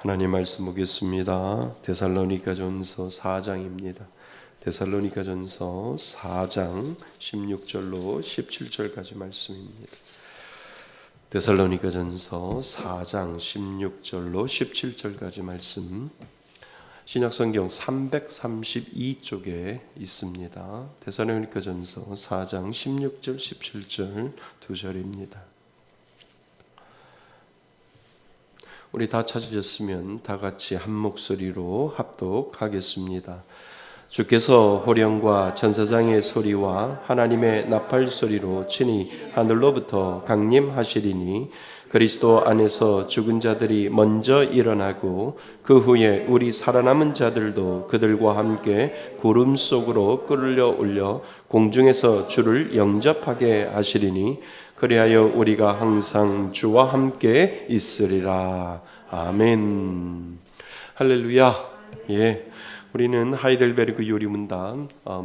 하나님 말씀 보겠습니다. 데살로니가전서 4장입니다. 데살로니가전서 4장 16절로 17절까지 말씀입니다. 데살로니가전서 4장 16절로 17절까지 말씀, 신약성경 332쪽에 있습니다. 데살로니가전서 4장 16절 17절 두 절입니다. 우리 다 찾으셨으면 다 같이 한 목소리로 합독하겠습니다. 주께서 호령과 천사장의 소리와 하나님의 나팔 소리로 친히 하늘로부터 강림하시리니 그리스도 안에서 죽은 자들이 먼저 일어나고 그 후에 우리 살아남은 자들도 그들과 함께 구름 속으로 끌려 올려 공중에서 주를 영접하게 하시리니 그리하여 우리가 항상 주와 함께 있으리라. 아멘. 할렐루야. 예. 우리는 하이델베르그 요리문답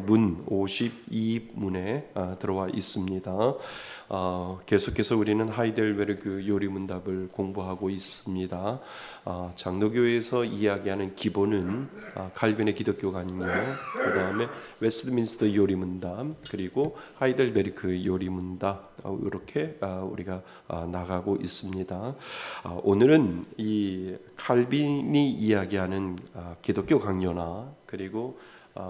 문 52문에 들어와 있습니다. 계속해서 우리는 하이델베르그 요리문답을 공부하고 있습니다. 장로교에서 이야기하는 기본은 칼빈의 기독교 강요, 그 다음에 웨스트민스터 요리문답, 그리고 하이델베르크 요리문답, 이렇게 우리가 나가고 있습니다. 오늘은 이 칼빈이 이야기하는 기독교 강요나 그리고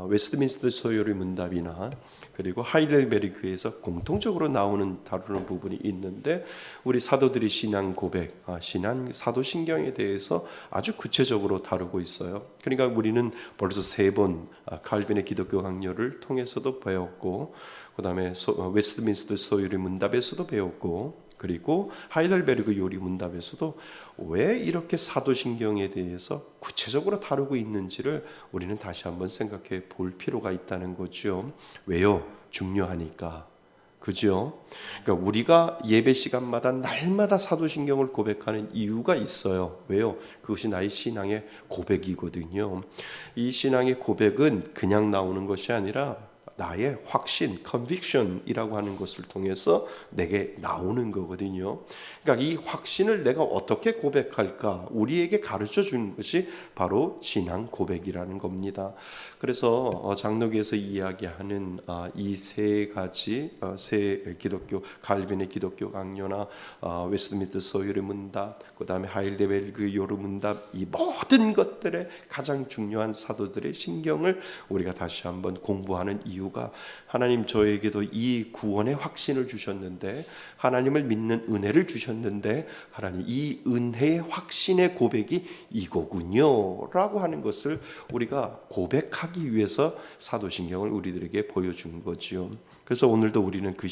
웨스트민스터 소요리 문답이나 그리고 하이델베르크에서 공통적으로 다루는 부분이 있는데, 우리 사도들이 신앙 고백, 신앙 사도신경에 대해서 아주 구체적으로 다루고 있어요. 그러니까 우리는 벌써 3번 칼빈의 기독교 강요를 통해서도 배웠고, 그 다음에 웨스트민스터 소요리 문답에서도 배웠고, 그리고 하이델베르그 요리 문답에서도 왜 이렇게 사도신경에 대해서 구체적으로 다루고 있는지를 우리는 다시 한번 생각해 볼 필요가 있다는 거죠. 왜요? 중요하니까. 그죠? 그러니까 우리가 예배 시간마다 날마다 사도신경을 고백하는 이유가 있어요. 왜요? 그것이 나의 신앙의 고백이거든요. 이 신앙의 고백은 그냥 나오는 것이 아니라 나의 확신, conviction이라고 하는 것을 통해서 내게 나오는 거거든요. 그러니까 이 확신을 내가 어떻게 고백할까, 우리에게 가르쳐 주는 것이 바로 신앙 고백이라는 겁니다. 그래서 장로교에서 이야기하는 이 세 가지 세 기독교, 칼빈의 기독교 강요나 웨스트민스터 소요리 문답, 그 다음에 하이델베르그 요리 문답, 이 모든 것들의 가장 중요한 사도들의 신경을 우리가 다시 한번 공부하는 이유가, 하나님 저에게도 이 구원의 확신을 주셨는데, 하나님을 믿는 은혜를 주셨는데, 하나님 이 은혜의 확신의 고백이 이거군요 라고 하는 것을 우리가 고백하기 위해서 사도신경을 우리들에게 보여준 거지요. 그래서 오늘도 우리는 그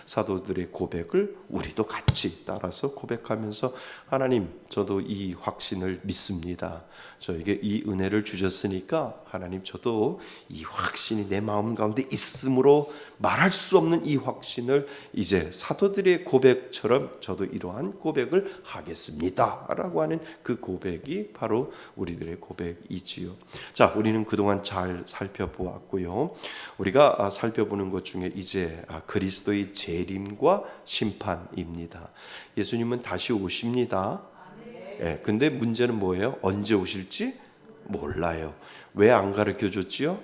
사도들의 고백을 우리도 같이 따라서 고백하면서, 하나님 저도 이 확신을 믿습니다. 저에게 이 은혜를 주셨으니까 하나님 저도 이 확신이 내 마음 가운데 있으므로 말할 수 없는 이 확신을 이제 사도들의 고백처럼 저도 이러한 고백을 하겠습니다 라고 하는 그 고백이 바로 우리들의 고백이지요. 자, 우리는 그동안 잘 살펴보았고요. 우리가 살펴보는 것 중에 이제 그리스도의 재림과 심판입니다. 예수님은 다시 오십니다. 예, 근데 문제는 뭐예요? 언제 오실지 몰라요. 왜 안 가르쳐 줬지요?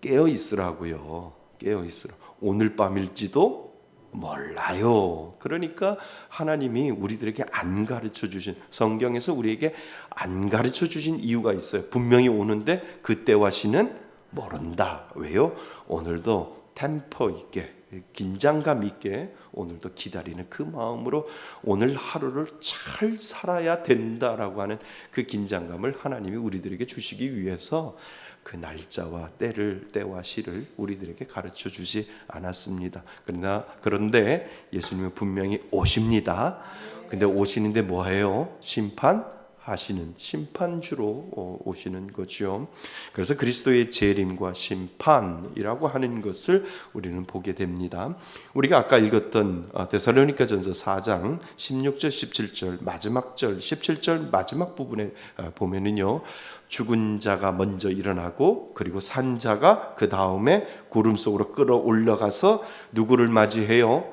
깨어 있으라고요. 깨어 있으라. 오늘 밤일지도 몰라요. 그러니까 하나님이 우리들에게 안 가르쳐 주신, 성경에서 우리에게 안 가르쳐 주신 이유가 있어요. 분명히 오는데 그때와 시는 모른다. 왜요? 오늘도 템포 있게, 긴장감 있게 오늘도 기다리는 그 마음으로 오늘 하루를 잘 살아야 된다라고 하는 그 긴장감을 하나님이 우리들에게 주시기 위해서 그 날짜와 때와 시를 우리들에게 가르쳐 주지 않았습니다. 그런데 예수님은 분명히 오십니다. 근데 오시는데 뭐예요? 심판하시는 심판주로 오시는 거죠. 그래서 그리스도의 재림과 심판이라고 하는 것을 우리는 보게 됩니다. 우리가 아까 읽었던 데살로니가전서 4장 16절 17절 마지막 절 17절 마지막 부분에 보면은요, 죽은 자가 먼저 일어나고 그리고 산 자가 그 다음에 구름 속으로 끌어올라가서 누구를 맞이해요?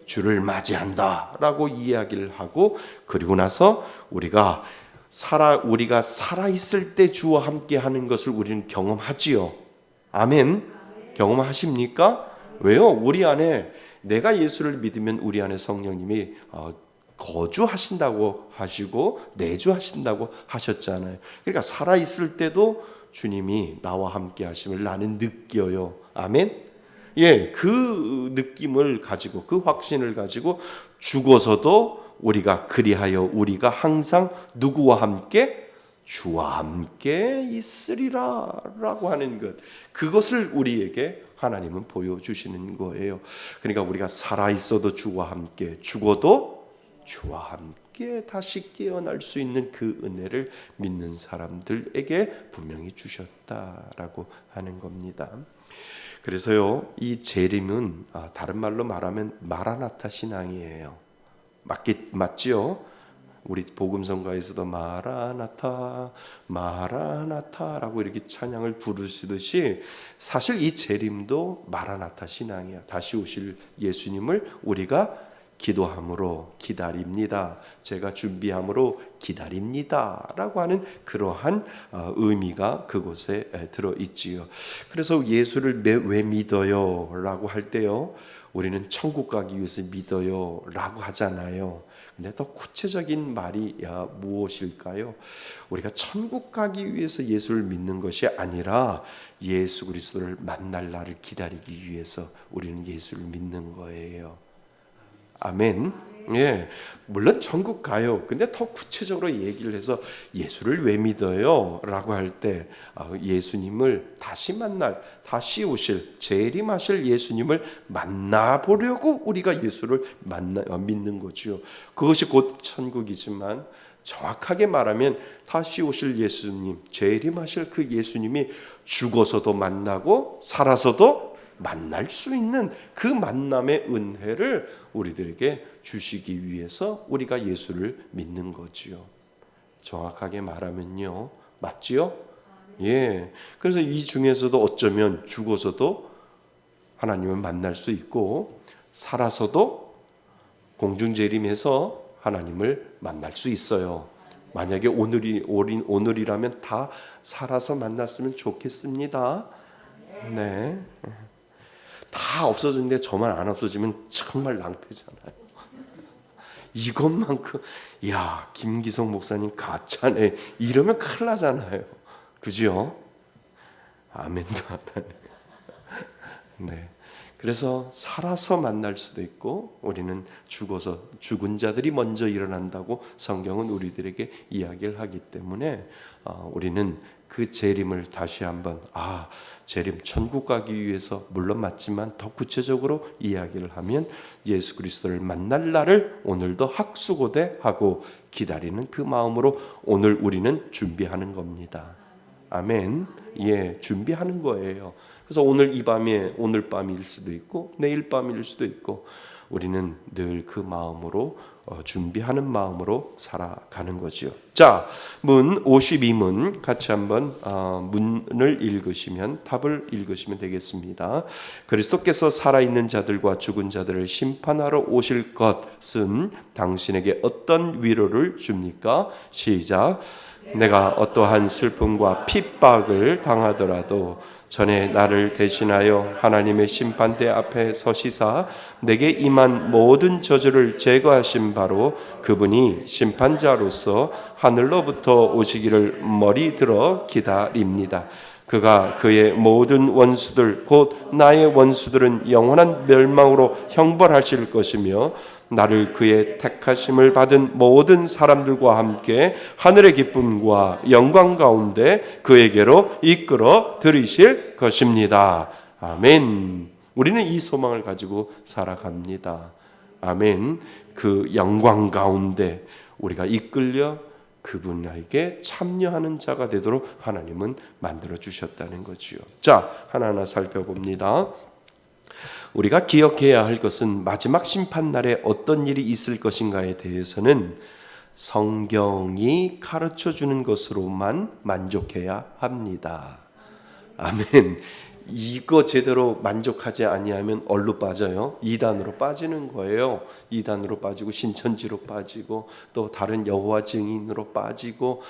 주를 맞이한다라고 이야기를 하고, 그리고 나서 우리가 살아 있을 때 주와 함께 하는 것을 우리는 경험하지요. 아멘. 경험하십니까? 왜요? 우리 안에, 내가 예수를 믿으면 우리 안에 성령님이 거주하신다고 하시고 내주하신다고 하셨잖아요. 그러니까 살아 있을 때도 주님이 나와 함께 하심을 나는 느껴요. 아멘. 예, 그 느낌을 가지고, 그 확신을 가지고 죽어서도 우리가 그리하여 우리가 항상 누구와 함께? 주와 함께 있으리라 라고 하는 것, 그것을 우리에게 하나님은 보여주시는 거예요. 그러니까 우리가 살아있어도 주와 함께, 죽어도 주와 함께 다시 깨어날 수 있는 그 은혜를 믿는 사람들에게 분명히 주셨다라고 하는 겁니다. 그래서요, 이 재림은 다른 말로 말하면 마라나타 신앙이에요. 맞지요? 우리 복음성가에서도 마라나타 마라나타라고 이렇게 찬양을 부르시듯이, 사실 이 재림도 마라나타 신앙이야. 다시 오실 예수님을 우리가 기도함으로 기다립니다. 제가 준비함으로 기다립니다 라고 하는 그러한 의미가 그곳에 들어있지요. 그래서 예수를 왜 믿어요? 라고 할 때요, 우리는 천국 가기 위해서 믿어요 라고 하잖아요. 근데 더 구체적인 말이 무엇일까요? 우리가 천국 가기 위해서 예수를 믿는 것이 아니라 예수 그리스도를 만날 날을 기다리기 위해서 우리는 예수를 믿는 거예요. 아멘. 예, 물론 천국 가요. 근데 더 구체적으로 얘기를 해서 예수를 왜 믿어요? 라고 할 때 예수님을 다시 만날, 다시 오실, 재림하실 예수님을 만나보려고 우리가 예수를 믿는 거죠. 그것이 곧 천국이지만, 정확하게 말하면 다시 오실 예수님, 재림하실 그 예수님이 죽어서도 만나고 살아서도 만날 수 있는 그 만남의 은혜를 우리들에게 주시기 위해서 우리가 예수를 믿는 거지요. 정확하게 말하면요, 맞지요? 예. 그래서 이 중에서도 어쩌면 죽어서도 하나님을 만날 수 있고, 살아서도 공중재림해서 하나님을 만날 수 있어요. 만약에 오늘이라면 다 살아서 만났으면 좋겠습니다. 네. 다 없어졌는데 저만 안 없어지면 정말 낭패잖아요. 이것만큼, 야, 김기성 목사님 가짜네 이러면 큰일 나잖아요. 그죠? 아멘도 안 하네. 네. 그래서 살아서 만날 수도 있고, 우리는 죽어서, 죽은 자들이 먼저 일어난다고 성경은 우리들에게 이야기를 하기 때문에 우리는 그 재림을 다시 한번, 재림, 천국 가기 위해서 물론 맞지만 더 구체적으로 이야기를 하면 예수 그리스도를 만날 날을 오늘도 학수고대하고 기다리는 그 마음으로 오늘 우리는 준비하는 겁니다. 아멘. 예, 준비하는 거예요. 그래서 오늘 밤일 수도 있고 내일 밤일 수도 있고, 우리는 늘 그 마음으로 준비하는 마음으로 살아가는 거지요. 자, 문 52문 같이 한번 문을 읽으시면, 답을 읽으시면 되겠습니다. 그리스도께서 살아있는 자들과 죽은 자들을 심판하러 오실 것은 당신에게 어떤 위로를 줍니까? 시작. 내가 어떠한 슬픔과 핍박을 당하더라도 전에 나를 대신하여 하나님의 심판대 앞에 서시사 내게 임한 모든 저주를 제거하신 바로 그분이 심판자로서 하늘로부터 오시기를 머리 들어 기다립니다. 그가 그의 모든 원수들 곧 나의 원수들은 영원한 멸망으로 형벌하실 것이며, 나를 그의 택하심을 받은 모든 사람들과 함께 하늘의 기쁨과 영광 가운데 그에게로 이끌어 들이실 것입니다. 아멘. 우리는 이 소망을 가지고 살아갑니다. 아멘. 그 영광 가운데 우리가 이끌려 그분에게 참여하는 자가 되도록 하나님은 만들어 주셨다는 거지요. 자, 하나하나 살펴봅니다. 우리가 기억해야 할 것은 마지막 심판날에 어떤 일이 있을 것인가에 대해서는 성경이 가르쳐 주는 것으로만 만족해야 합니다. 아멘. 이거 제대로 만족하지 아니하면 얼로 빠져요? 이단으로 빠지는 거예요. 이단으로 빠지고 신천지로 빠지고 또 다른 여호와 증인으로 빠지고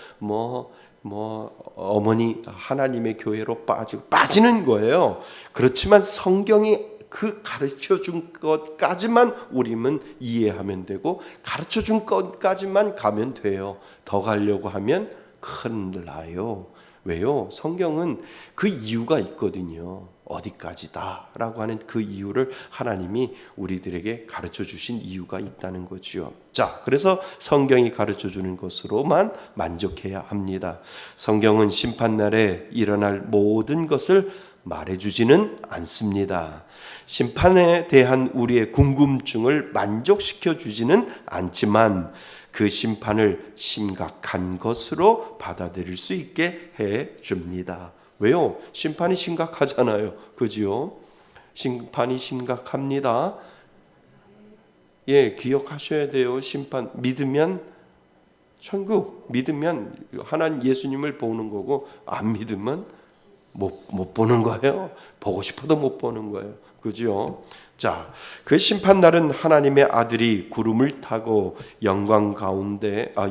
어머니 하나님의 교회로 빠지는 거예요. 그렇지만 성경이 그 가르쳐 준 것까지만 우리는 이해하면 되고 가르쳐 준 것까지만 가면 돼요. 더 가려고 하면 큰일 나요. 왜요? 성경은 그 이유가 있거든요. 어디까지다라고 하는 그 이유를 하나님이 우리들에게 가르쳐 주신 이유가 있다는 거지요. 자, 그래서 성경이 가르쳐 주는 것으로만 만족해야 합니다. 성경은 심판날에 일어날 모든 것을 말해주지는 않습니다. 심판에 대한 우리의 궁금증을 만족시켜 주지는 않지만 그 심판을 심각한 것으로 받아들일 수 있게 해 줍니다. 왜요? 심판이 심각하잖아요. 그죠? 심판이 심각합니다. 예, 기억하셔야 돼요. 심판 믿으면 천국, 믿으면 하나님 예수님을 보는 거고 안 믿으면 못 보는 거예요. 보고 싶어도 못 보는 거예요. 그죠? 자, 그 심판날은 하나님의 아들이 구름을 타고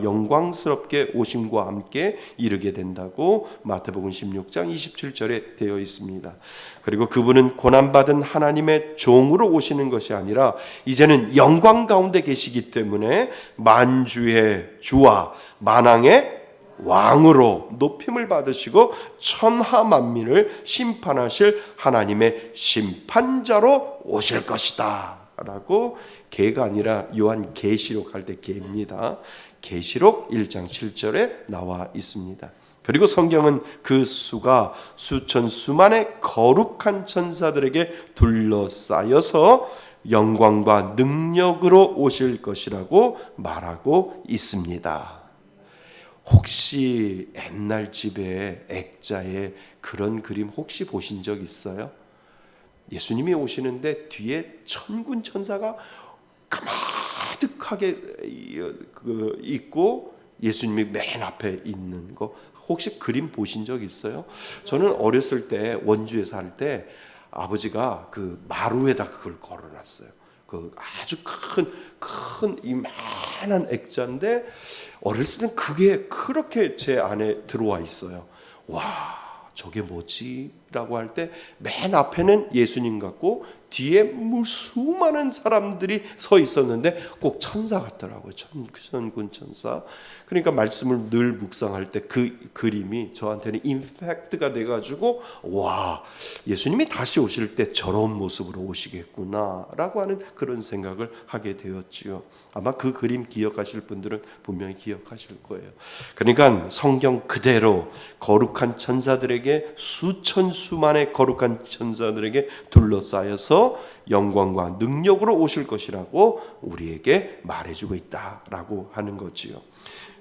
영광스럽게 오심과 함께 이르게 된다고 마태복음 16장 27절에 되어 있습니다. 그리고 그분은 고난받은 하나님의 종으로 오시는 것이 아니라 이제는 영광 가운데 계시기 때문에 만주의 주와 만왕의 왕으로 높임을 받으시고 천하 만민을 심판하실 하나님의 심판자로 오실 것이다 라고 개가 아니라 요한 계시록 할 때 개입니다. 계시록 1장 7절에 나와 있습니다. 그리고 성경은 그 수가 수천 수만의 거룩한 천사들에게 둘러싸여서 영광과 능력으로 오실 것이라고 말하고 있습니다. 혹시 옛날 집에 액자에 그런 그림 혹시 보신 적 있어요? 예수님이 오시는데 뒤에 천군 천사가 가득하게 있고 예수님이 맨 앞에 있는 거 혹시 그림 보신 적 있어요? 저는 어렸을 때 원주에 살 때 아버지가 그 마루에다 그걸 걸어놨어요. 그 아주 큰 이만한 액자인데 어렸을 땐 그게 그렇게 제 안에 들어와 있어요. 와, 저게 뭐지? 라고 할 때 맨 앞에는 예수님 같고 뒤에 수많은 사람들이 서 있었는데 꼭 천사 같더라고요. 천군 천사. 그러니까 말씀을 늘 묵상할 때 그 그림이 저한테는 임팩트가 돼가지고 와, 예수님이 다시 오실 때 저런 모습으로 오시겠구나 라고 하는 그런 생각을 하게 되었지요. 아마 그 그림 기억하실 분들은 분명히 기억하실 거예요. 그러니까 성경 그대로 거룩한 천사들에게 수천 수만의 거룩한 천사들에게 둘러싸여서 영광과 능력으로 오실 것이라고 우리에게 말해주고 있다라고 하는 거지요.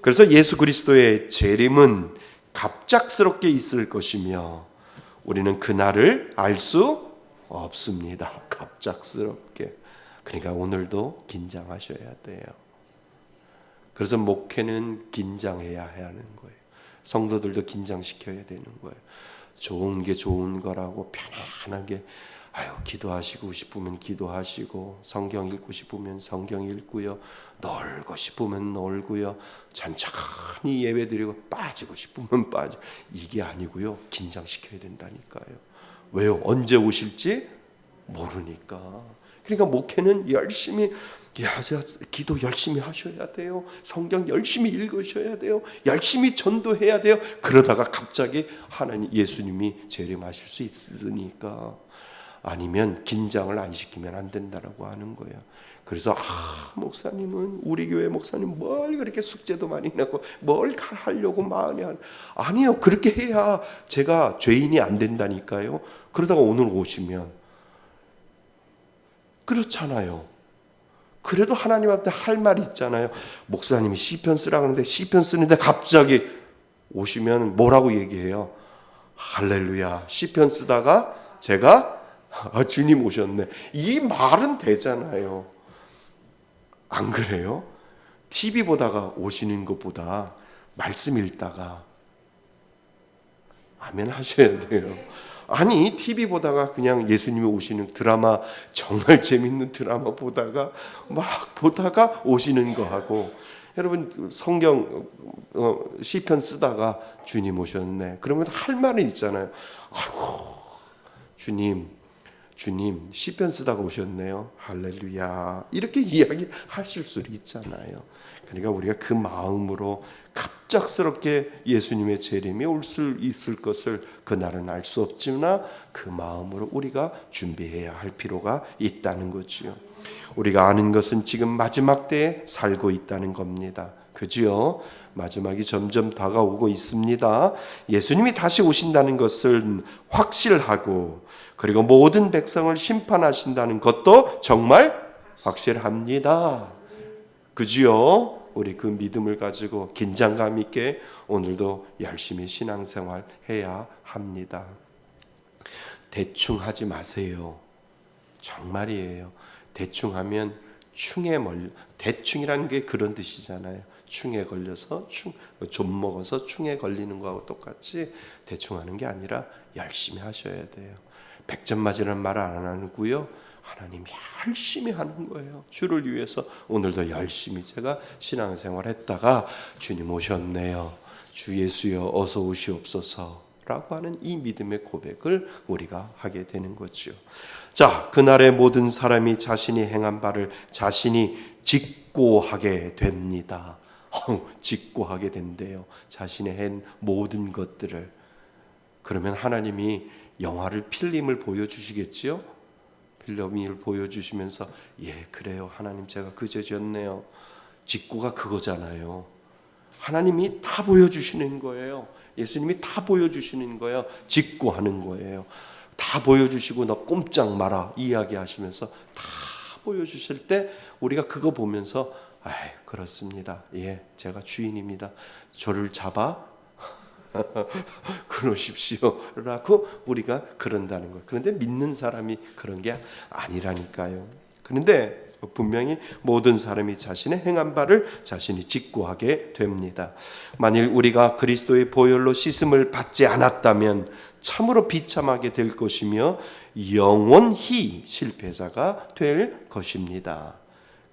그래서 예수 그리스도의 재림은 갑작스럽게 있을 것이며 우리는 그날을 알 수 없습니다. 갑작스럽게. 그러니까 오늘도 긴장하셔야 돼요. 그래서 목회는 긴장해야 하는 거예요. 성도들도 긴장시켜야 되는 거예요. 좋은 게 좋은 거라고 편안하게 기도하시고 싶으면 기도하시고 성경 읽고 싶으면 성경 읽고요. 놀고 싶으면 놀고요. 천천히 예배드리고 빠지고 싶으면 빠지고 이게 아니고요. 긴장시켜야 된다니까요. 왜요? 언제 오실지 모르니까. 그러니까 목회는 열심히 기도 열심히 하셔야 돼요. 성경 열심히 읽으셔야 돼요. 열심히 전도해야 돼요. 그러다가 갑자기 하나님 예수님이 재림하실 수 있으니까. 아니면 긴장을 안 시키면 안 된다라고 하는 거예요. 그래서 목사님은 우리 교회 목사님 뭘 그렇게 숙제도 많이 내고 뭘 하려고 많이 아니요. 그렇게 해야 제가 죄인이 안 된다니까요. 그러다가 오늘 오시면 그렇잖아요. 그래도 하나님 앞에 할 말이 있잖아요. 목사님이 시편 쓰라고 하는데 시편 쓰는데 갑자기 오시면 뭐라고 얘기해요? 할렐루야. 시편 쓰다가 제가 주님 오셨네. 이 말은 되잖아요. 안 그래요? TV 보다가 오시는 것보다 말씀 읽다가 아멘 하셔야 돼요. 아니 TV 보다가 그냥 예수님이 오시는 드라마, 정말 재밌는 드라마 보다가 막 보다가 오시는 거하고, 여러분 성경 시편 쓰다가 주님 오셨네 그러면 할 말은 있잖아요. 아이고 주님 시편 쓰다가 오셨네요. 할렐루야. 이렇게 이야기하실 수 있잖아요. 그러니까 우리가 그 마음으로 갑작스럽게 예수님의 재림이 올 수 있을 것을 그날은 알 수 없지만 그 마음으로 우리가 준비해야 할 필요가 있다는 거지요. 우리가 아는 것은 지금 마지막 때에 살고 있다는 겁니다. 그지요? 마지막이 점점 다가오고 있습니다. 예수님이 다시 오신다는 것은 확실하고, 그리고 모든 백성을 심판하신다는 것도 정말 확실합니다. 그지요? 우리 그 믿음을 가지고 긴장감 있게 오늘도 열심히 신앙생활 해야 합니다. 대충 하지 마세요. 정말이에요. 대충 하면 대충이라는 게 그런 뜻이잖아요. 충에 걸려서 좀 먹어서 충에 걸리는 거하고 똑같이 대충 하는 게 아니라 열심히 하셔야 돼요. 100점 맞으라는 말을 안 하고요. 하나님 열심히 하는 거예요. 주를 위해서 오늘도 열심히 제가 신앙생활 했다가 주님 오셨네요. 주 예수여 어서 오시옵소서 라고 하는 이 믿음의 고백을 우리가 하게 되는 거죠. 자, 그날의 모든 사람이 자신이 행한 바를 자신이 직고하게 됩니다. 직고하게 된대요. 자신이 한 모든 것들을. 그러면 하나님이 영화를 필름을 보여주시겠지요? 필름을 보여주시면서 그래요 하나님 제가 그저 지었네요. 직고가 그거잖아요. 하나님이 다 보여주시는 거예요. 예수님이 다 보여주시는 거예요. 직고하는 거예요. 다 보여주시고 너 꼼짝 마라 이야기하시면서 다 보여주실 때 우리가 그거 보면서 그렇습니다. 제가 주인입니다. 저를 잡아 그러십시오 라고 우리가 그런다는 거예요. 그런데 믿는 사람이 그런 게 아니라니까요. 그런데 분명히 모든 사람이 자신의 행한 바를 자신이 직고하게 됩니다. 만일 우리가 그리스도의 보혈로 씻음을 받지 않았다면 참으로 비참하게 될 것이며 영원히 실패자가 될 것입니다.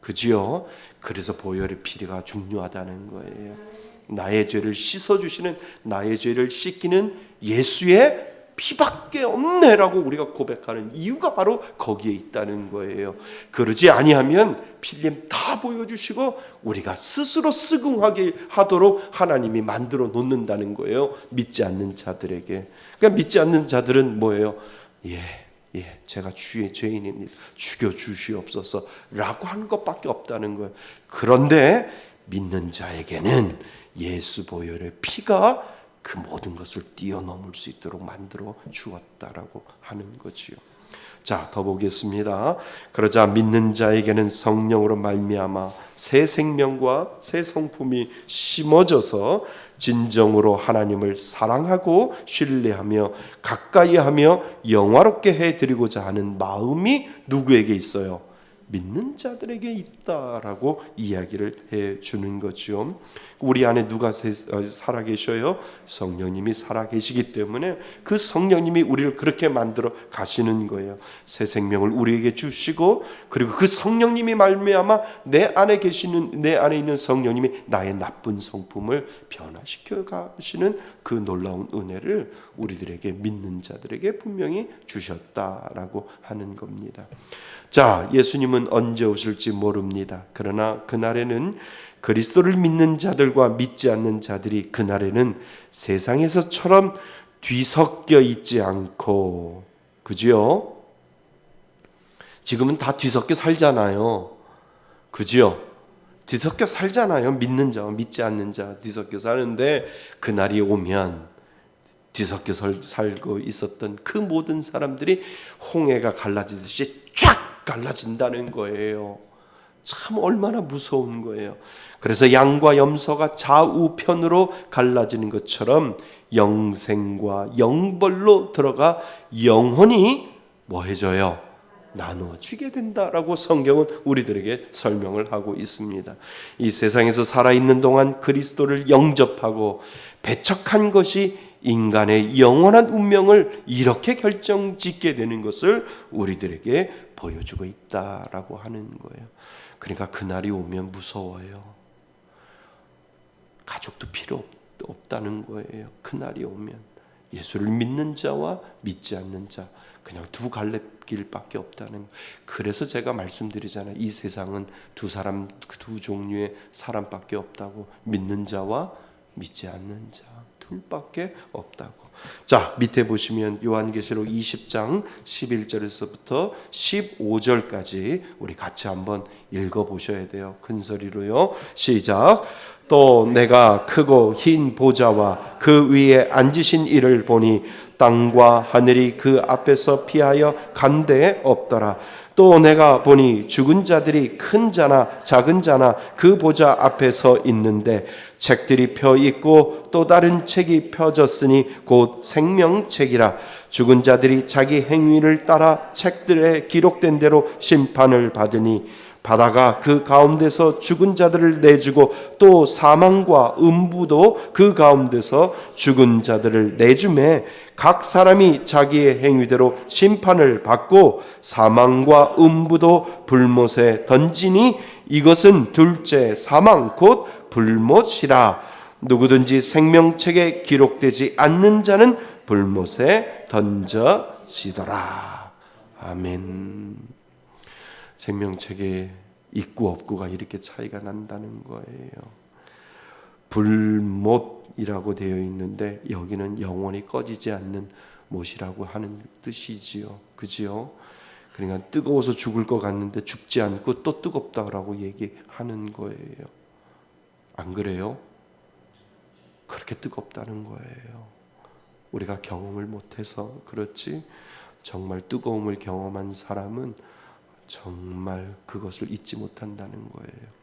그지요? 그래서 보혈의 피가 중요하다는 거예요. 나의 죄를 씻어주시는, 나의 죄를 씻기는 예수의 피밖에 없네라고 우리가 고백하는 이유가 바로 거기에 있다는 거예요. 그러지 아니하면 필름 다 보여주시고 우리가 스스로 쓰궁하게 하도록 하나님이 만들어 놓는다는 거예요. 믿지 않는 자들에게. 그러니까 믿지 않는 자들은 뭐예요? 제가 주의 죄인입니다. 죽여주시옵소서 라고 하는 것밖에 없다는 거예요. 그런데 믿는 자에게는 예수 보혈의 피가 그 모든 것을 뛰어넘을 수 있도록 만들어 주었다라고 하는 거지요. 자, 더 보겠습니다. 그러자 믿는 자에게는 성령으로 말미암아 새 생명과 새 성품이 심어져서 진정으로 하나님을 사랑하고 신뢰하며 가까이하며 영화롭게 해드리고자 하는 마음이 누구에게 있어요? 믿는 자들에게 있다라고 이야기를 해주는 거죠. 우리 안에 누가 살아계셔요? 성령님이 살아계시기 때문에 그 성령님이 우리를 그렇게 만들어 가시는 거예요. 새 생명을 우리에게 주시고, 그리고 그 성령님이 말미암아 내 안에 있는 성령님이 나의 나쁜 성품을 변화시켜 가시는 그 놀라운 은혜를 우리들에게, 믿는 자들에게 분명히 주셨다라고 하는 겁니다. 자, 예수님은 언제 오실지 모릅니다. 그러나 그날에는 그리스도를 믿는 자들과 믿지 않는 자들이 그날에는 세상에서처럼 뒤섞여 있지 않고, 그죠? 지금은 다 뒤섞여 살잖아요. 그죠? 뒤섞여 살잖아요. 믿는 자와 믿지 않는 자 뒤섞여 사는데, 그날이 오면 뒤섞여 살고 있었던 그 모든 사람들이 홍해가 갈라지듯이 쫙 갈라진다는 거예요. 참 얼마나 무서운 거예요. 그래서 양과 염소가 좌우편으로 갈라지는 것처럼 영생과 영벌로 들어가 영혼이 뭐 해져요? 나누어지게 된다라고 성경은 우리들에게 설명을 하고 있습니다. 이 세상에서 살아있는 동안 그리스도를 영접하고 배척한 것이 인간의 영원한 운명을 이렇게 결정짓게 되는 것을 우리들에게 보여주고 있다라고 하는 거예요. 그러니까 그날이 오면 무서워요. 가족도 필요 없다는 거예요. 그날이 오면 예수를 믿는 자와 믿지 않는 자, 그냥 두 갈래 길밖에 없다는 거예요. 그래서 제가 말씀드리잖아요. 이 세상은 두 종류의 사람밖에 없다고. 믿는 자와 믿지 않는 자 둘밖에 없다고. 자, 밑에 보시면 요한계시록 20장 11절에서부터 15절까지 우리 같이 한번 읽어보셔야 돼요. 큰 소리로요. 시작. 또 내가 크고 흰 보좌와 그 위에 앉으신 이를 보니 땅과 하늘이 그 앞에서 피하여 간데 없더라. 또 내가 보니 죽은 자들이 큰 자나 작은 자나 그 보좌 앞에 서 있는데 책들이 펴 있고 또 다른 책이 펴졌으니 곧 생명책이라. 죽은 자들이 자기 행위를 따라 책들에 기록된 대로 심판을 받으니 바다가 그 가운데서 죽은 자들을 내주고 또 사망과 음부도 그 가운데서 죽은 자들을 내주매 각 사람이 자기의 행위대로 심판을 받고 사망과 음부도 불못에 던지니 이것은 둘째 사망 곧 불못이라. 누구든지 생명책에 기록되지 않는 자는 불못에 던져지더라. 아멘. 생명책에 있고 없고가 이렇게 차이가 난다는 거예요. 불못이라고 되어 있는데 여기는 영원히 꺼지지 않는 못이라고 하는 뜻이지요. 그지요? 그러니까 뜨거워서 죽을 것 같는데 죽지 않고 또 뜨겁다라고 얘기하는 거예요. 안 그래요? 그렇게 뜨겁다는 거예요. 우리가 경험을 못해서 그렇지, 정말 뜨거움을 경험한 사람은 정말 그것을 잊지 못한다는 거예요.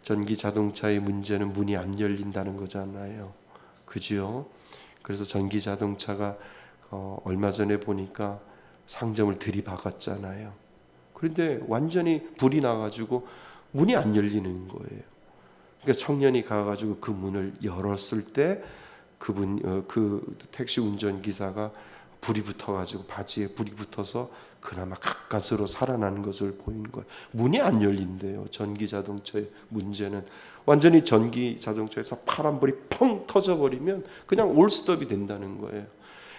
전기 자동차의 문제는 문이 안 열린다는 거잖아요. 그지요? 그래서 전기 자동차가 얼마 전에 보니까 상점을 들이박았잖아요. 그런데 완전히 불이 나가지고 문이 안 열리는 거예요. 그러니까 청년이 가가지고 그 문을 열었을 때 그 택시 운전기사가 불이 붙어가지고 바지에 불이 붙어서 그나마 가까스로 살아나는 것을 보인 거예요. 문이 안 열린대요. 전기 자동차의 문제는 완전히 전기 자동차에서 파란불이 펑 터져버리면 그냥 올스톱이 된다는 거예요.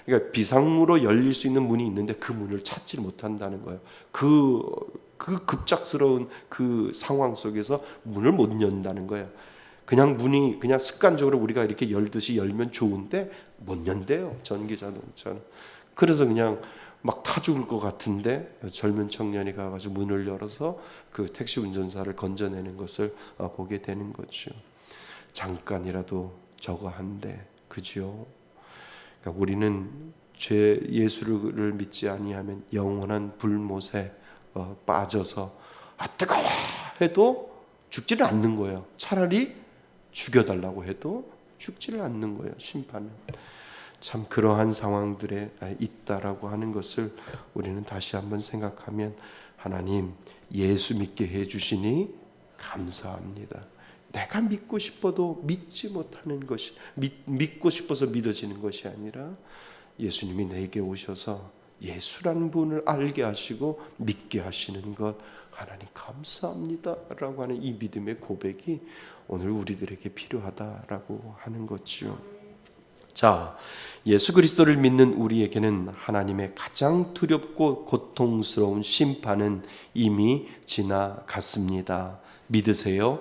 그러니까 비상으로 열릴 수 있는 문이 있는데 그 문을 찾지 못한다는 거예요. 그 급작스러운 그 상황 속에서 문을 못 연다는 거예요. 그냥 문이 그냥 습관적으로 우리가 이렇게 열듯이 열면 좋은데 못 연대요. 전기 자동차는. 그래서 그냥 막 타 죽을 것 같은데 젊은 청년이 가가지고 문을 열어서 그 택시 운전사를 건져내는 것을 보게 되는 거죠. 잠깐이라도 저거 한데, 그죠? 그러니까 우리는 예수를 믿지 아니하면 영원한 불못에 빠져서 뜨거워 해도 죽지를 않는 거예요. 차라리 죽여달라고 해도 죽지를 않는 거예요. 심판은. 참 그러한 상황들에 있다라고 하는 것을 우리는 다시 한번 생각하면, 하나님 예수 믿게 해주시니 감사합니다. 내가 믿고 싶어도 믿지 못하는 것이, 믿고 싶어서 믿어지는 것이 아니라 예수님이 내게 오셔서 예수라는 분을 알게 하시고 믿게 하시는 것, 하나님 감사합니다 라고 하는 이 믿음의 고백이 오늘 우리들에게 필요하다라고 하는 거죠. 자, 예수 그리스도를 믿는 우리에게는 하나님의 가장 두렵고 고통스러운 심판은 이미 지나갔습니다. 믿으세요?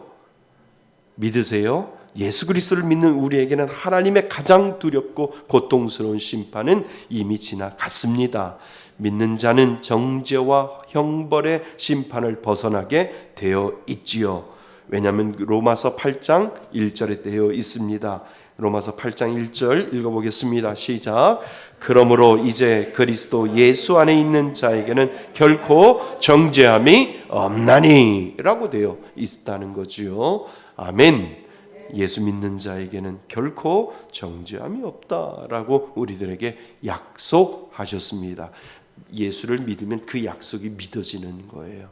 믿으세요? 예수 그리스도를 믿는 우리에게는 하나님의 가장 두렵고 고통스러운 심판은 이미 지나갔습니다. 믿는 자는 정죄와 형벌의 심판을 벗어나게 되어 있지요. 왜냐하면 로마서 8장 1절에 되어 있습니다. 로마서 8장 1절 읽어보겠습니다. 시작. 그러므로 이제 그리스도 예수 안에 있는 자에게는 결코 정죄함이 없나니 라고 되어 있다는 거지요. 아멘. 예수 믿는 자에게는 결코 정죄함이 없다라고 우리들에게 약속하셨습니다. 예수를 믿으면 그 약속이 믿어지는 거예요.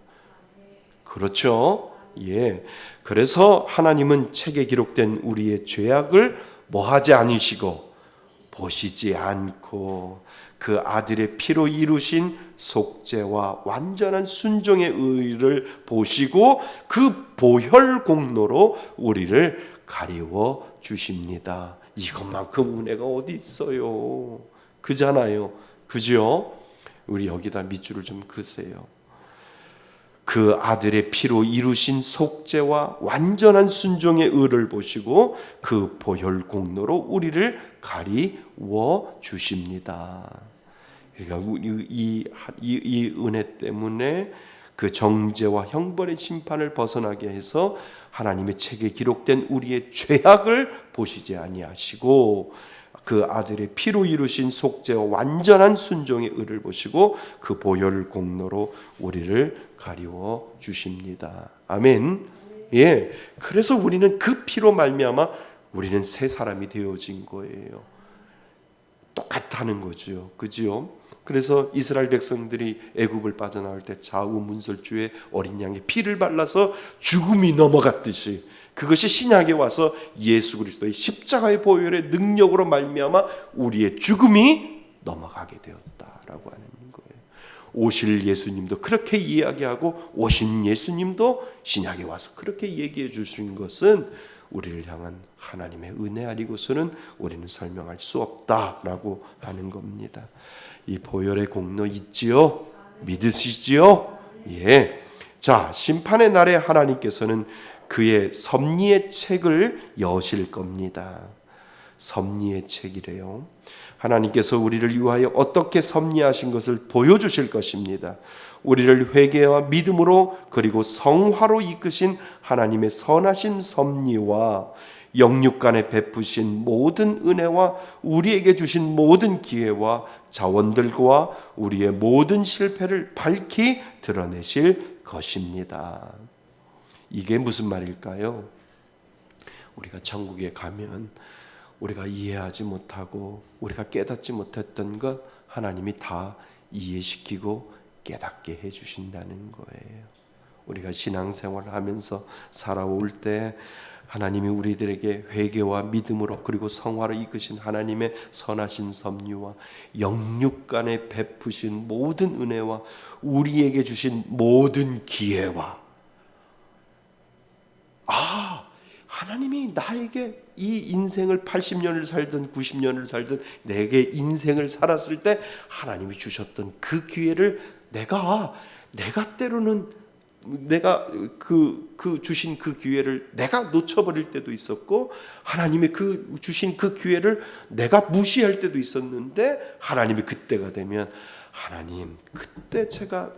그렇죠? 예. 그래서 하나님은 책에 기록된 우리의 죄악을 뭐하지 않으시고 보시지 않고 그 아들의 피로 이루신 속죄와 완전한 순종의 의를 보시고 그 보혈 공로로 우리를 가리워 주십니다. 이것만큼 은혜가 어디 있어요? 그잖아요. 그죠? 우리 여기다 밑줄을 좀 그으세요. 그 아들의 피로 이루신 속죄와 완전한 순종의 의를 보시고 그 보혈 공로로 우리를 가리워 주십니다. 그러니까 이 은혜 때문에 그 정죄와 형벌의 심판을 벗어나게 해서 하나님의 책에 기록된 우리의 죄악을 보시지 아니하시고 그 아들의 피로 이루신 속죄와 완전한 순종의 의를 보시고 그 보혈 공로로 우리를 가리워 주십니다. 아멘. 예. 그래서 우리는 그 피로 말미암아 우리는 새 사람이 되어진 거예요. 똑같다는 거죠. 그죠? 그래서 이스라엘 백성들이 애굽을 빠져나올 때 좌우 문설주에 어린 양의 피를 발라서 죽음이 넘어갔듯이 그것이 신약에 와서 예수 그리스도의 십자가의 보혈의 능력으로 말미암아 우리의 죽음이 넘어가게 되었다라고 하는 거예요. 오실 예수님도 그렇게 이야기하고 오신 예수님도 신약에 와서 그렇게 얘기해 주신 것은 우리를 향한 하나님의 은혜 아니고서는 우리는 설명할 수 없다라고 하는 겁니다. 이 보혈의 공로 있지요? 믿으시지요? 예. 자, 심판의 날에 하나님께서는 그의 섭리의 책을 여실 겁니다. 섭리의 책이래요. 하나님께서 우리를 위하여 어떻게 섭리하신 것을 보여주실 것입니다. 우리를 회개와 믿음으로 그리고 성화로 이끄신 하나님의 선하신 섭리와 영육간에 베푸신 모든 은혜와 우리에게 주신 모든 기회와 자원들과 우리의 모든 실패를 밝히 드러내실 것입니다. 이게 무슨 말일까요? 우리가 천국에 가면 우리가 이해하지 못하고 우리가 깨닫지 못했던 것 하나님이 다 이해시키고 깨닫게 해주신다는 거예요. 우리가 신앙생활을 하면서 살아올 때 하나님이 우리들에게 회개와 믿음으로 그리고 성화로 이끄신 하나님의 선하신 섭리와 영육간에 베푸신 모든 은혜와 우리에게 주신 모든 기회와 하나님이 나에게 이 인생을 80년을 살든 90년을 살든 내게 인생을 살았을 때 하나님이 주셨던 그 기회를 내가 때로는 내가 주신 그 기회를 내가 놓쳐버릴 때도 있었고 하나님이 주신 그 기회를 내가 무시할 때도 있었는데 하나님이 그때가 되면 하나님 그때 제가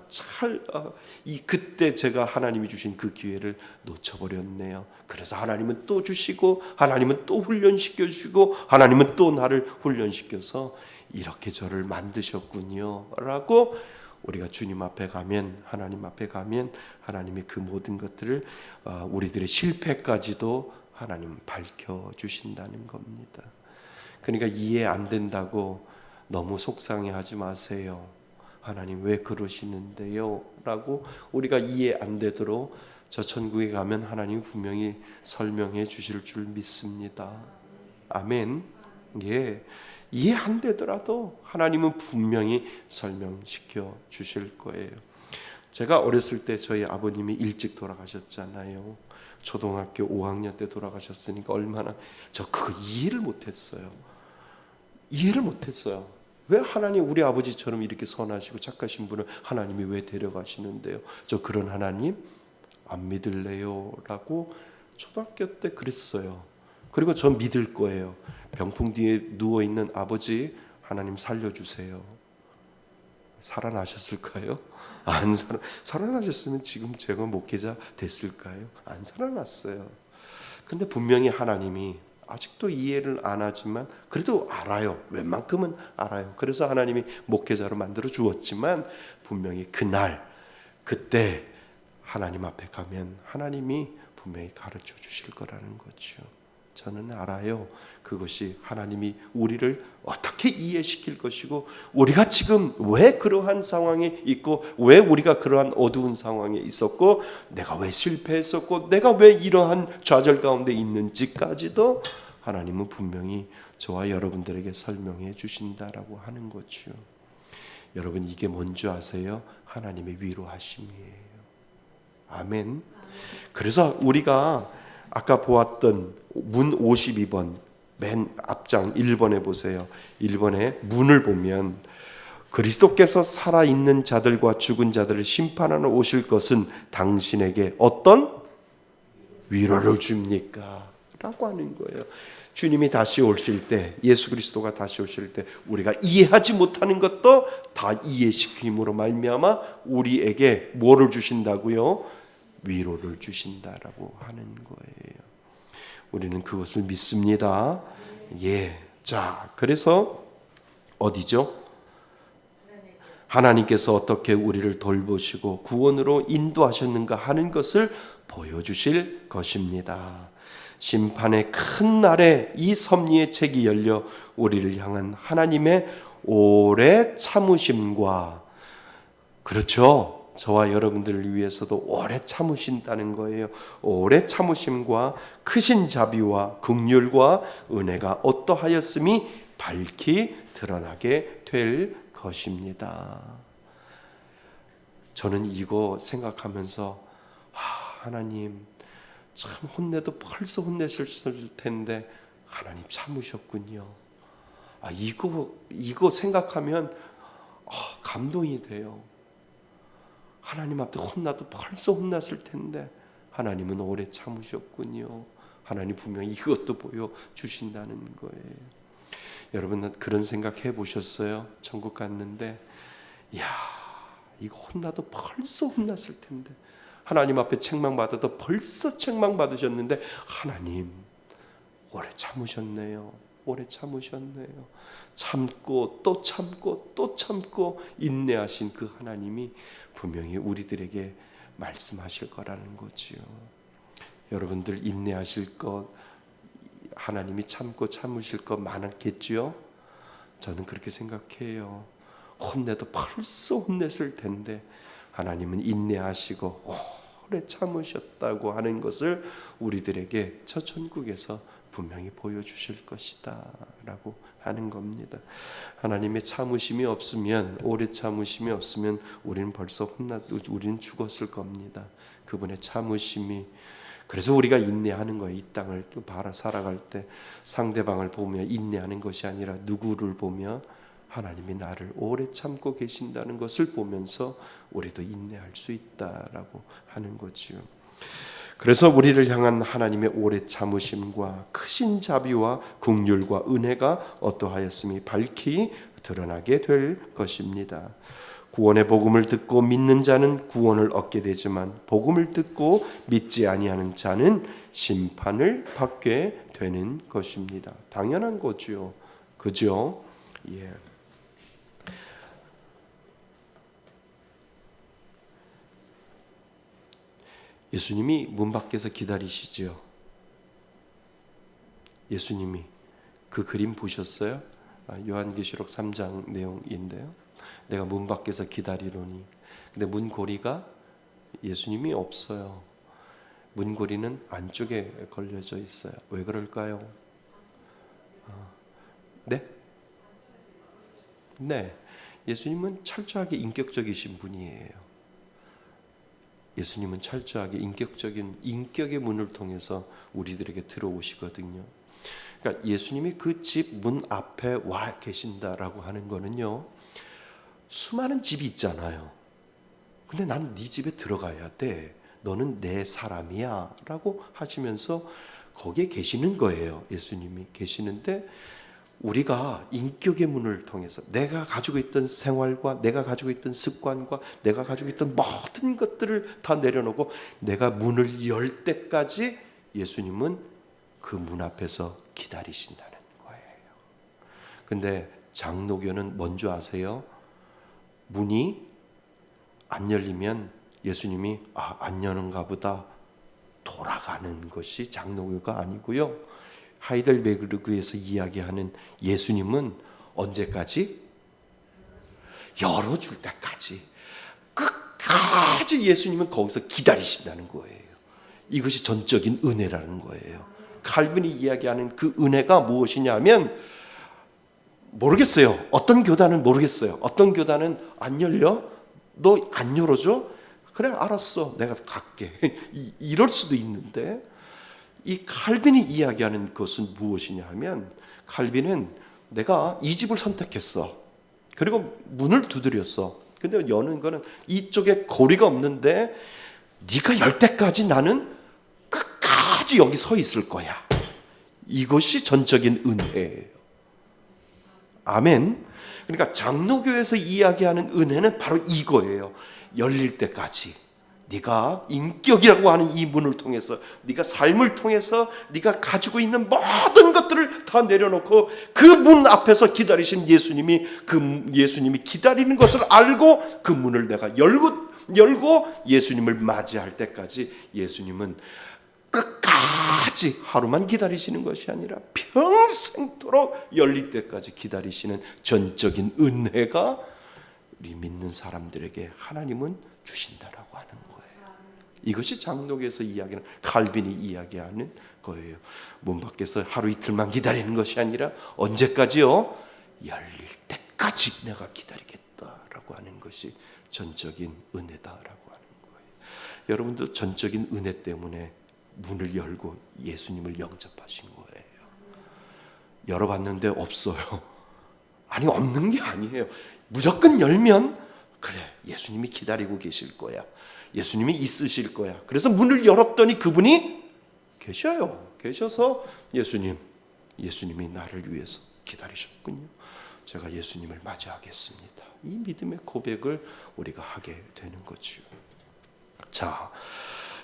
하나님이 주신 그 기회를 놓쳐버렸네요. 그래서 하나님은 또 주시고 하나님은 또 훈련시켜 주시고 하나님은 또 나를 훈련시켜서 이렇게 저를 만드셨군요 라고 우리가 주님 앞에 가면 하나님 앞에 가면 하나님이 그 모든 것들을 우리들의 실패까지도 하나님 밝혀주신다는 겁니다. 그러니까 이해 안 된다고 너무 속상해하지 마세요. 하나님 왜 그러시는데요? 라고 우리가 이해 안 되도록 저 천국에 가면 하나님 분명히 설명해 주실 줄 믿습니다. 아멘. 예. 이해 안 되더라도 하나님은 분명히 설명시켜 주실 거예요. 제가 어렸을 때 저희 아버님이 일찍 돌아가셨잖아요. 초등학교 5학년 때 돌아가셨으니까 얼마나 저 그거 이해를 못했어요. 왜 하나님 우리 아버지처럼 이렇게 선하시고 착하신 분을 하나님이 왜 데려가시는데요? 저 그런 하나님 안 믿을래요? 라고 초등학교 때 그랬어요. 그리고 전 믿을 거예요. 병풍 뒤에 누워있는 아버지 하나님 살려주세요. 살아나셨을까요? 안 살아나셨으면 지금 제가 목회자 됐을까요? 안 살아났어요. 근데 분명히 하나님이 아직도 이해를 안 하지만 그래도 알아요. 웬만큼은 알아요. 그래서 하나님이 목회자로 만들어 주었지만 분명히 그때 하나님 앞에 가면 하나님이 분명히 가르쳐 주실 거라는 거죠. 저는 알아요. 그것이 하나님이 우리를 어떻게 이해시킬 것이고 우리가 지금 왜 그러한 상황에 있고 왜 우리가 그러한 어두운 상황에 있었고 내가 왜 실패했었고 내가 왜 이러한 좌절 가운데 있는지까지도 하나님은 분명히 저와 여러분들에게 설명해 주신다라고 하는 거죠. 여러분, 이게 뭔지 아세요? 하나님의 위로하심이에요. 아멘. 그래서 우리가 아까 보았던 문 52번 맨 앞장 1번에 보세요. 1번에 문을 보면 그리스도께서 살아있는 자들과 죽은 자들을 심판하러 오실 것은 당신에게 어떤 위로를 줍니까? 라고 하는 거예요. 주님이 다시 오실 때, 예수 그리스도가 다시 오실 때 우리가 이해하지 못하는 것도 다 이해시킴으로 말미암아 우리에게 뭐를 주신다고요? 위로를 주신다라고 하는 거예요. 우리는 그것을 믿습니다. 예. 자, 그래서 어디죠? 하나님께서 어떻게 우리를 돌보시고 구원으로 인도하셨는가 하는 것을 보여주실 것입니다. 심판의 큰 날에 이 섭리의 책이 열려 우리를 향한 하나님의 오래 참으심과, 그렇죠, 저와 여러분들을 위해서도 오래 참으신다는 거예요. 오래 참으심과 크신 자비와 긍휼과 은혜가 어떠하였음이 밝히 드러나게 될 것입니다. 저는 이거 생각하면서 하나님 참 혼내도 벌써 혼내셨을 텐데 하나님 참으셨군요. 이거 생각하면 감동이 돼요. 하나님 앞에 혼나도 벌써 혼났을 텐데 하나님은 오래 참으셨군요. 하나님 분명히 이것도 보여주신다는 거예요. 여러분, 그런 생각 해보셨어요? 천국 갔는데 이거 혼나도 벌써 혼났을 텐데, 하나님 앞에 책망받아도 벌써 책망받으셨는데 하나님 오래 참으셨네요. 오래 참으셨네요. 참고 또 참고 또 참고 인내하신 그 하나님이 분명히 우리들에게 말씀하실 거라는 거지요. 여러분들 인내하실 것, 하나님이 참고 참으실 것 많았겠지요? 저는 그렇게 생각해요. 혼내도 벌써 혼냈을 텐데 하나님은 인내하시고 오래 참으셨다고 하는 것을 우리들에게 저 천국에서 분명히 보여주실 것이다 라고 하는 겁니다. 하나님의 참으심이 없으면, 오래 참으심이 없으면 우리는 벌써 우리는 죽었을 겁니다. 그분의 참으심이, 그래서 우리가 인내하는 거예요. 이 땅을 살아갈 때 상대방을 보며 인내하는 것이 아니라 누구를 보며 하나님이 나를 오래 참고 계신다는 것을 보면서 우리도 인내할 수 있다라고 하는 거지요. 그래서 우리를 향한 하나님의 오래 참으심과 크신 자비와 긍휼과 은혜가 어떠하였음이 밝히 드러나게 될 것입니다. 구원의 복음을 듣고 믿는 자는 구원을 얻게 되지만 복음을 듣고 믿지 아니하는 자는 심판을 받게 되는 것입니다. 당연한 거죠. 그죠? 예. 예수님이 문 밖에서 기다리시죠. 예수님이 그 그림 보셨어요? 요한계시록 3장 내용인데요. 내가 문 밖에서 기다리노니. 근데 문고리가 예수님이 없어요. 문고리는 안쪽에 걸려져 있어요. 왜 그럴까요? 네? 네. 예수님은 철저하게 인격적이신 분이에요. 예수님은 철저하게 인격적인 인격의 문을 통해서 우리들에게 들어오시거든요. 그러니까 예수님이 그 집 문 앞에 와 계신다라고 하는 거는요, 수많은 집이 있잖아요. 근데 난 네 집에 들어가야 돼. 너는 내 사람이야 라고 하시면서 거기에 계시는 거예요. 예수님이 계시는데 우리가 인격의 문을 통해서 내가 가지고 있던 생활과 내가 가지고 있던 습관과 내가 가지고 있던 모든 것들을 다 내려놓고 내가 문을 열 때까지 예수님은 그 문 앞에서 기다리신다는 거예요. 근데 장로교는 뭔지 아세요? 문이 안 열리면 예수님이 안 여는가 보다 돌아가는 것이 장로교가 아니고요. 하이델베르크에서 이야기하는 예수님은 언제까지? 열어줄 때까지 끝까지 예수님은 거기서 기다리신다는 거예요. 이것이 전적인 은혜라는 거예요. 칼빈이 이야기하는 그 은혜가 무엇이냐 하면, 모르겠어요. 어떤 교단은 모르겠어요. 어떤 교단은 안 열려? 너 안 열어줘? 그래, 알았어. 내가 갈게. 이럴 수도 있는데, 이 칼빈이 이야기하는 것은 무엇이냐 하면, 칼빈은 내가 이 집을 선택했어. 그리고 문을 두드렸어. 근데 여는 거는 이쪽에 고리가 없는데 네가 열 때까지 나는 끝까지 여기 서 있을 거야. 이것이 전적인 은혜예요. 아멘. 그러니까 장로교에서 이야기하는 은혜는 바로 이거예요. 열릴 때까지 네가 인격이라고 하는 이 문을 통해서, 네가 삶을 통해서 네가 가지고 있는 모든 것들을 다 내려놓고 그 문 앞에서 기다리신 예수님이, 그 예수님이 기다리는 것을 알고 그 문을 내가 열고 예수님을 맞이할 때까지, 예수님은 끝까지 하루만 기다리시는 것이 아니라 평생토록 열릴 때까지 기다리시는 전적인 은혜가 우리 믿는 사람들에게 하나님은 주신다라고 하는 거예요. 이것이 장로교에서 이야기하는, 칼빈이 이야기하는 거예요. 문 밖에서 하루 이틀만 기다리는 것이 아니라 언제까지요? 열릴 때까지 내가 기다리겠다라고 하는 것이 전적인 은혜다라고 하는 거예요. 여러분도 전적인 은혜 때문에 문을 열고 예수님을 영접하신 거예요. 열어봤는데 없어요. 아니, 없는 게 아니에요. 무조건 열면, 그래, 예수님이 기다리고 계실 거야. 예수님이 있으실 거야. 그래서 문을 열었더니 그분이 계셔서 예수님이 나를 위해서 기다리셨군요. 제가 예수님을 맞이하겠습니다. 이 믿음의 고백을 우리가 하게 되는 거죠. 자,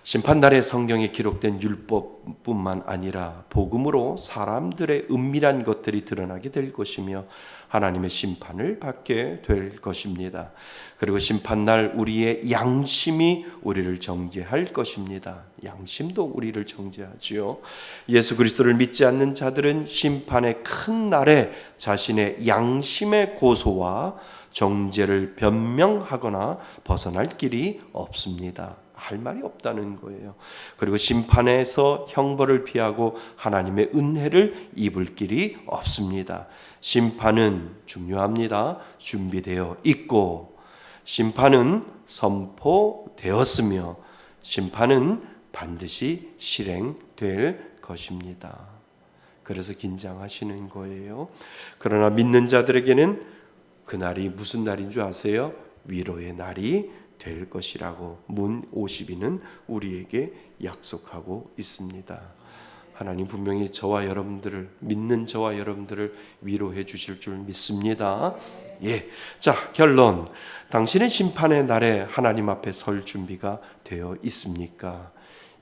심판날에 성경에 기록된 율법뿐만 아니라 복음으로 사람들의 은밀한 것들이 드러나게 될 것이며 하나님의 심판을 받게 될 것입니다. 그리고 심판날 우리의 양심이 우리를 정죄할 것입니다. 양심도 우리를 정죄하지요. 예수 그리스도를 믿지 않는 자들은 심판의 큰 날에 자신의 양심의 고소와 정죄를 변명하거나 벗어날 길이 없습니다. 할 말이 없다는 거예요. 그리고 심판에서 형벌을 피하고 하나님의 은혜를 입을 길이 없습니다. 심판은 중요합니다. 준비되어 있고, 심판은 선포되었으며, 심판은 반드시 실행될 것입니다. 그래서 긴장하시는 거예요. 그러나 믿는 자들에게는 그날이 무슨 날인 줄 아세요? 위로의 날이 될 것이라고 문 52는 우리에게 약속하고 있습니다. 하나님 분명히 저와 여러분들을, 믿는 저와 여러분들을 위로해 주실 줄 믿습니다. 예. 자, 결론. 당신의 심판의 날에 하나님 앞에 설 준비가 되어 있습니까?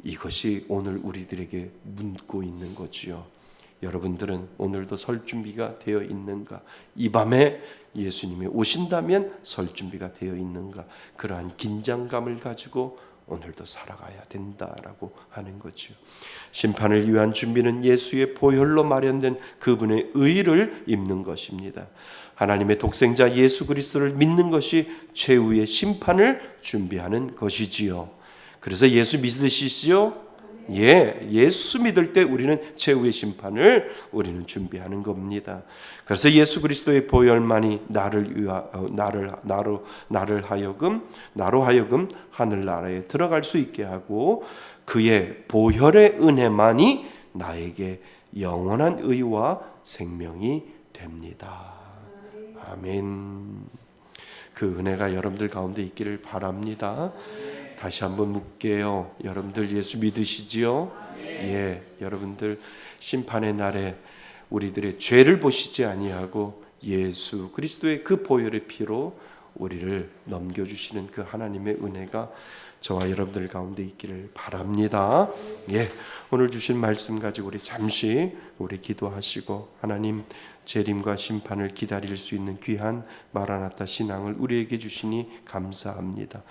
이것이 오늘 우리들에게 묻고 있는 거지요. 여러분들은 오늘도 설 준비가 되어 있는가? 이 밤에 예수님이 오신다면 설 준비가 되어 있는가? 그러한 긴장감을 가지고 오늘도 살아가야 된다라고 하는 거죠. 심판을 위한 준비는 예수의 보혈로 마련된 그분의 의를 입는 것입니다. 하나님의 독생자 예수 그리스도를 믿는 것이 최후의 심판을 준비하는 것이지요. 그래서 예수 믿으시지요? 예, 예수 믿을 때 우리는 최후의 심판을 우리는 준비하는 겁니다. 그래서 예수 그리스도의 보혈만이 나로 하여금 하늘나라에 들어갈 수 있게 하고, 그의 보혈의 은혜만이 나에게 영원한 의와 생명이 됩니다. 아멘. 그 은혜가 여러분들 가운데 있기를 바랍니다. 다시 한번 묻게요. 여러분들 예수 믿으시지요? 예, 여러분들 심판의 날에 우리들의 죄를 보시지 아니하고 예수 그리스도의 그 보혈의 피로 우리를 넘겨주시는 그 하나님의 은혜가 저와 여러분들 가운데 있기를 바랍니다. 예, 오늘 주신 말씀 가지고 우리 잠시 기도하시고 하나님 재림과 심판을 기다릴 수 있는 귀한 마라나타 신앙을 우리에게 주시니 감사합니다.